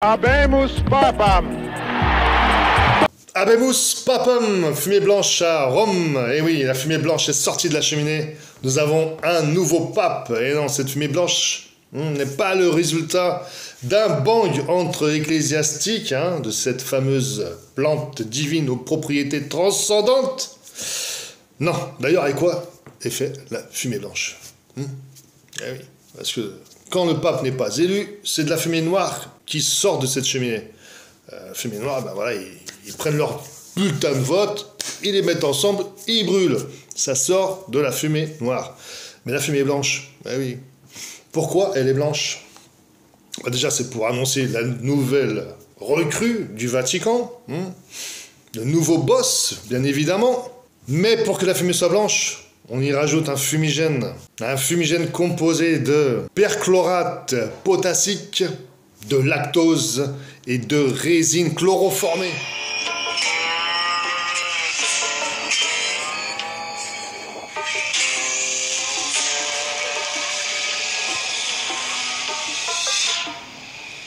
Habemus Papam. Habemus Papam, fumée blanche à Rome. Et oui, la fumée blanche est sortie de la cheminée. Nous avons un nouveau pape. Et non, cette fumée blanche n'est pas le résultat d'un bang entre ecclésiastiques, de cette fameuse plante divine aux propriétés transcendantes. Non, d'ailleurs, avec quoi est faite la fumée blanche? Eh oui, parce que quand le pape n'est pas élu, c'est de la fumée noire qui sort de cette cheminée. Fumée noire, ben voilà, ils prennent leur bulletin de vote, ils les mettent ensemble, ils brûlent. Ça sort de la fumée noire. Mais la fumée blanche, ben oui. Pourquoi elle est blanche? Ben déjà, c'est pour annoncer la nouvelle recrue du Vatican, le nouveau boss, bien évidemment. Mais pour que la fumée soit blanche, on y rajoute un fumigène composé de perchlorate potassique, de lactose et de résine chloroformée.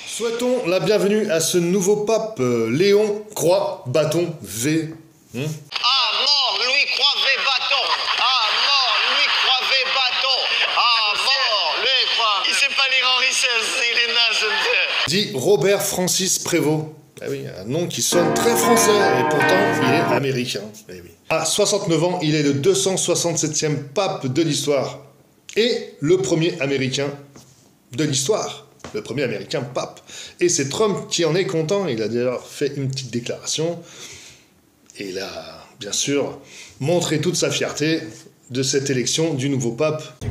Souhaitons la bienvenue à ce nouveau pape, Léon Croix Bâton V. Dit Robert Francis Prévost. Ah oui, un nom qui sonne très français, et pourtant il est américain. Eh oui. À 69 ans, il est le 267e pape de l'histoire. Et le premier américain de l'histoire. Le premier américain pape. Et c'est Trump qui en est content. Il a d'ailleurs fait une petite déclaration. Et il a, bien sûr, montré toute sa fierté de cette élection du nouveau pape.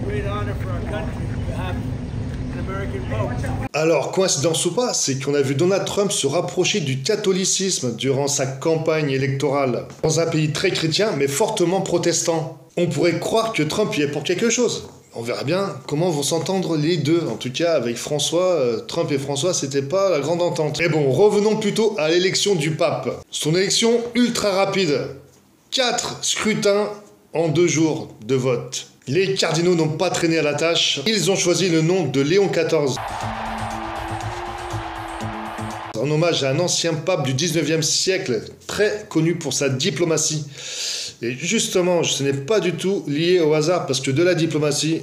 Alors, coïncidence ou pas, c'est qu'on a vu Donald Trump se rapprocher du catholicisme durant sa campagne électorale. Dans un pays très chrétien, mais fortement protestant. On pourrait croire que Trump y est pour quelque chose. On verra bien comment vont s'entendre les deux. En tout cas, avec François, Trump et François, c'était pas la grande entente. Mais bon, revenons plutôt à l'élection du pape. Son élection ultra rapide. 4 scrutins en 2 jours de vote. Les cardinaux n'ont pas traîné à la tâche. Ils ont choisi le nom de Léon XIV. En hommage à un ancien pape du 19e siècle, très connu pour sa diplomatie. Et justement, ce n'est pas du tout lié au hasard, parce que de la diplomatie,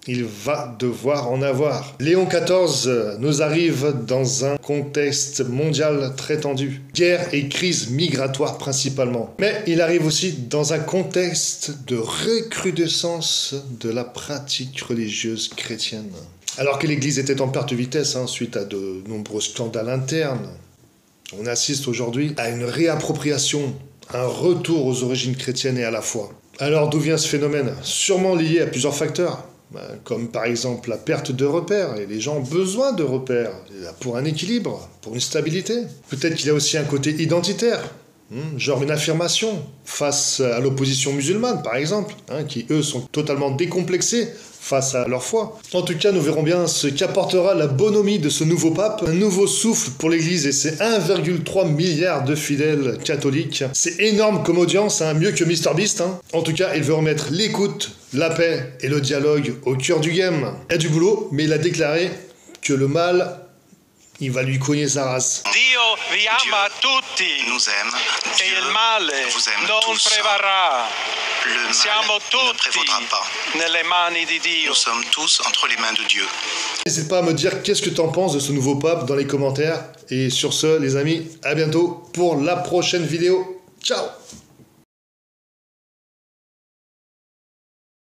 il va devoir en avoir. Léon XIV nous arrive dans un contexte mondial très tendu. Guerre et crise migratoire principalement. Mais il arrive aussi dans un contexte de recrudescence de la pratique religieuse chrétienne. Alors que l'Église était en perte de vitesse suite à de nombreux scandales internes, on assiste aujourd'hui à une réappropriation, un retour aux origines chrétiennes et à la foi. Alors d'où vient ce phénomène? Sûrement lié à plusieurs facteurs. Comme par exemple la perte de repères, et les gens ont besoin de repères, pour un équilibre, pour une stabilité. Peut-être qu'il y a aussi un côté identitaire, genre une affirmation face à l'opposition musulmane par exemple, qui eux sont totalement décomplexés face à leur foi. En tout cas, nous verrons bien ce qu'apportera la bonhomie de ce nouveau pape, un nouveau souffle pour l'Église et ses 1,3 milliard de fidèles catholiques. C'est énorme comme audience, mieux que MrBeast. En tout cas, il veut remettre l'écoute, la paix et le dialogue au cœur du game. Il y a du boulot, mais il a déclaré que le mal, il va lui cogner sa race. Dio vi ama tutti nous aime. e il male vous aime non tous. prevarrà. Le mal Siamo ne tutti prévaudra pas. nelle mani di Dio. Nous sommes tous entre les mains de Dieu. N'hésite pas à me dire qu'est-ce que t'en penses de ce nouveau pape dans les commentaires. Et sur ce, les amis, à bientôt pour la prochaine vidéo. Ciao!